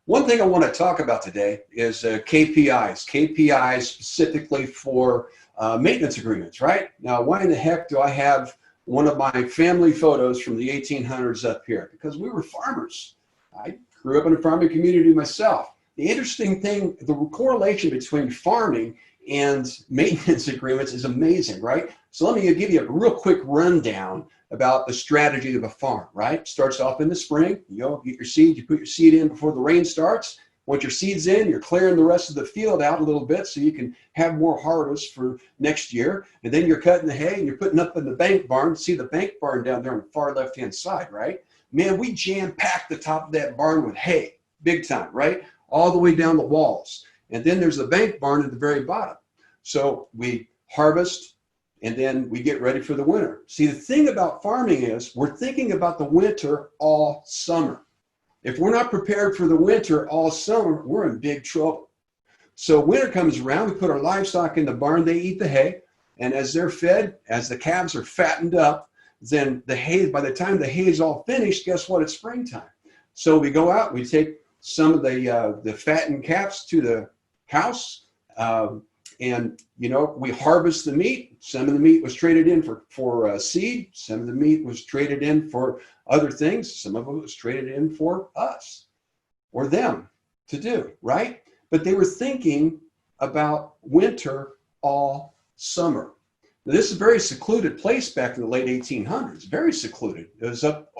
One thing I want to talk about today is KPIs specifically for maintenance agreements, right? Now, why in the heck do I have one of my family photos from the 1800s up here? Because we were farmers. I grew up in a farming community myself. The interesting thing, the correlation between farming and maintenance agreements is amazing, right? So let me give you a real quick rundown about the strategy of a farm, right? Starts off in the spring, you get your seed, you put your seed in before the rain starts. Once your seed's in, you're clearing the rest of the field out a little bit so you can have more harvest for next year. And then you're cutting the hay and you're putting up in the bank barn. See the bank barn down there on the far left-hand side, right? Man, we jam-packed the top of that barn with hay, big time, right? All the way down the walls. And then there's the bank barn at the very bottom. So we harvest, and then we get ready for the winter. See, the thing about farming is we're thinking about the winter all summer. If we're not prepared for the winter all summer, we're in big trouble. So winter comes around, we put our livestock in the barn, they eat the hay, and as they're fed, as the calves are fattened up, then the hay, by the time the hay is all finished, guess what? It's springtime. So we go out, we take some of the fattened calves to the house, and we harvest the meat. Some of the meat was traded in for seed. Some of the meat was traded in for other things. Some of it was traded in for us or them to do, right? But they were thinking about winter all summer. Now, this is a very secluded place back in the late 1800s, very secluded. It was up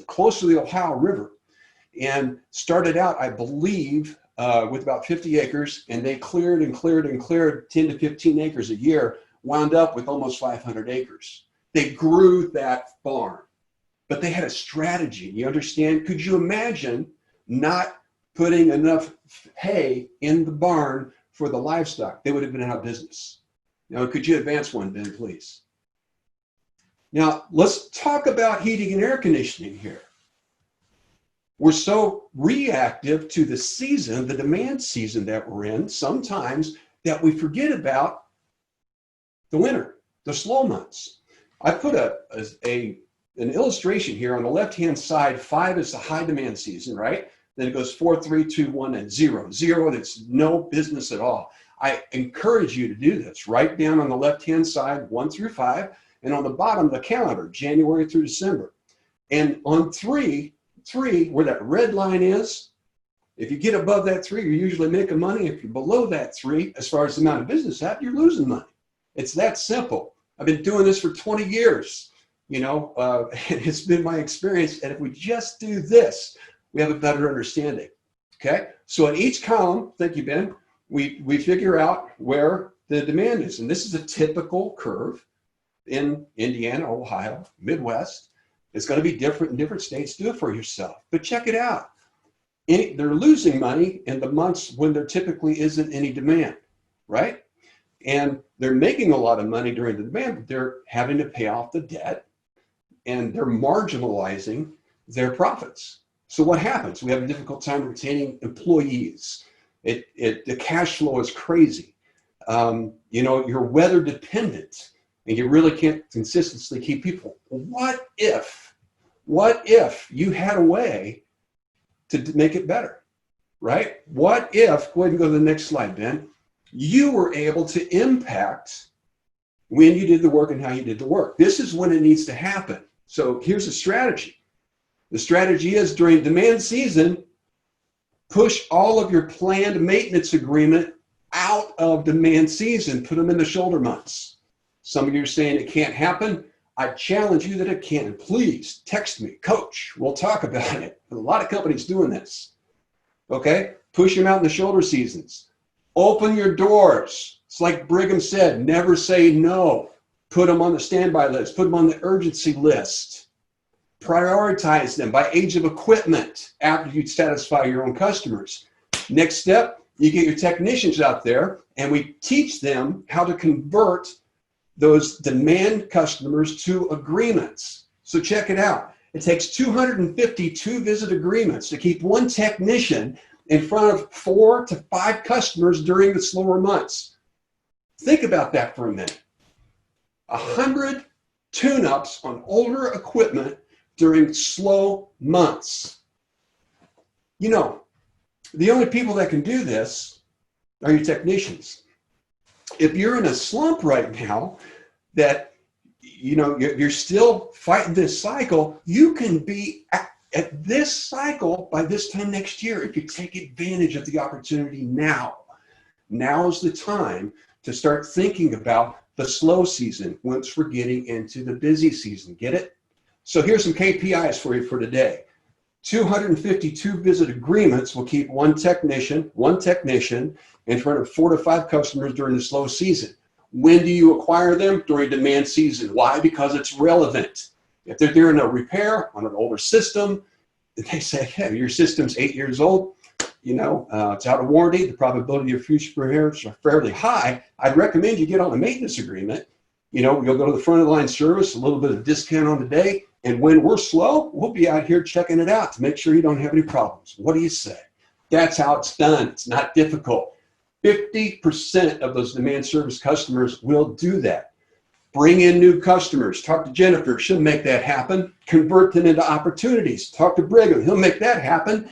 close to the Ohio River and started out, I believe, with about 50 acres, and they cleared and cleared and cleared 10 to 15 acres a year, wound up with almost 500 acres. They grew that farm, but they had a strategy. You understand? Could you imagine not putting enough hay in the barn for the livestock? They would have been out of business. Now, could you advance one, Ben, please? Now, let's talk about heating and air conditioning here. We're so reactive to the season, the demand season that we're in sometimes, that we forget about the winter, the slow months. I put an illustration here on the left-hand side. 5 is the high demand season, right? Then it goes 4, 3, 2, 1, and 0. 0, that's no business at all. I encourage you to do this. Write down on the left-hand side 1 through 5, and on the bottom the calendar, January through December. And on 3, where that red line is, if you get above that 3, you're usually making money. If you're below that 3, as far as the amount of business out, you're losing money. It's that simple. I've been doing this for 20 years, and it's been my experience. And if we just do this, we have a better understanding. Okay. So in each column, thank you, Ben, we figure out where the demand is. And this is a typical curve in Indiana, Ohio, Midwest. It's going to be different in different states. Do it for yourself. But check it out. They're losing money in the months when there typically isn't any demand, right? And they're making a lot of money during the demand, but they're having to pay off the debt, and they're marginalizing their profits. So what happens? We have a difficult time retaining employees. The cash flow is crazy. You're weather dependent, and you really can't consistently keep people. What if you had a way to make it better, right? What if, go ahead and go to the next slide, Ben, you were able to impact when you did the work and how you did the work. This is when it needs to happen. So here's a strategy. The strategy is during demand season, push all of your planned maintenance agreement out of demand season, put them in the shoulder months. Some of you are saying it can't happen. I challenge you that it can. Please text me, Coach. We'll talk about it. A lot of companies doing this. Okay? Push them out in the shoulder seasons. Open your doors. It's like Brigham said, never say no. Put them on the standby list. Put them on the urgency list. Prioritize them by age of equipment after you satisfy your own customers. Next step, you get your technicians out there and we teach them how to convert those demand customers to agreements. So check it out. It takes 252 visit agreements to keep one technician in front of 4 to 5 customers during the slower months. Think about that for a minute. 100 tune-ups on older equipment during slow months. The only people that can do this are your technicians. If you're in a slump right now, that you're still fighting this cycle, you can be at this cycle by this time next year if you take advantage of the opportunity now. Now's the time to start thinking about the slow season once we're getting into the busy season. Get it? So here's some KPIs for you for today. 252 visit agreements will keep one technician in front of 4 to 5 customers during the slow season. When do you acquire them? During demand season. Why? Because it's relevant. If they're doing a repair on an older system, they say, hey, your system's 8 years old, it's out of warranty, the probability of future repairs are fairly high, I'd recommend you get on a maintenance agreement. You'll go to the front of the line service, a little bit of discount on the day, and when we're slow, we'll be out here checking it out to make sure you don't have any problems. What do you say? That's how it's done. It's not difficult. 50% of those demand service customers will do that. Bring in new customers. Talk to Jennifer. She'll make that happen. Convert them into opportunities. Talk to Brigham. He'll make that happen.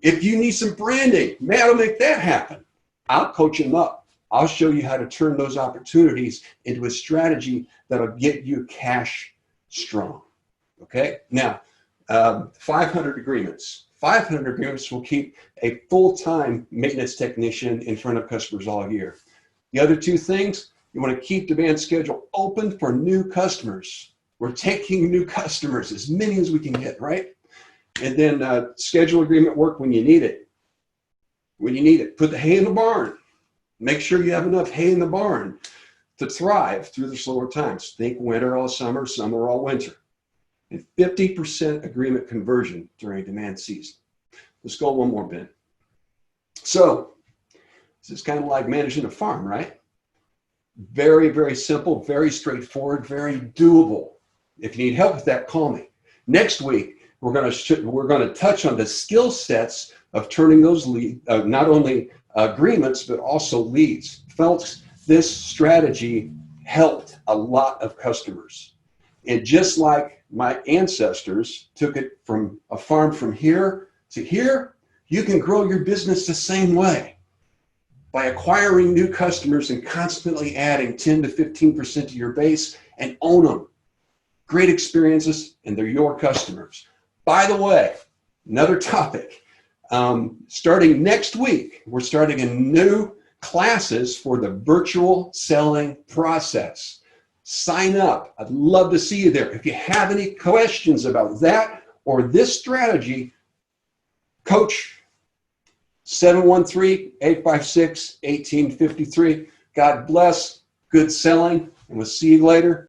If you need some branding, Matt will make that happen. I'll coach him up. I'll show you how to turn those opportunities into a strategy that'll get you cash strong. Okay? Now, 500 agreements. 500 agreements will keep a full-time maintenance technician in front of customers all year. The other two things, you want to keep demand schedule open for new customers. We're taking new customers, as many as we can get, right? And then schedule agreement work when you need it. When you need it, put the hay in the barn. Make sure you have enough hay in the barn to thrive through the slower times. Think winter all summer, summer all winter. And 50% agreement conversion during demand season. Let's go one more, Ben. So this is kind of like managing a farm, right? Very, very simple, very straightforward, very doable. If you need help with that, call me. Next week, we're going to touch on the skill sets of turning those leads, not only agreements, but also leads. Folks, this strategy helped a lot of customers. And just like my ancestors took it from a farm from here to here, you can grow your business the same way by acquiring new customers and constantly adding 10 to 15% to your base and own them. Great experiences, and they're your customers. By the way, another topic, starting next week, we're starting a new classes for the virtual selling process. Sign up. I'd love to see you there. If you have any questions about that or this strategy, coach 713-856-1853. God bless. Good selling, and we'll see you later.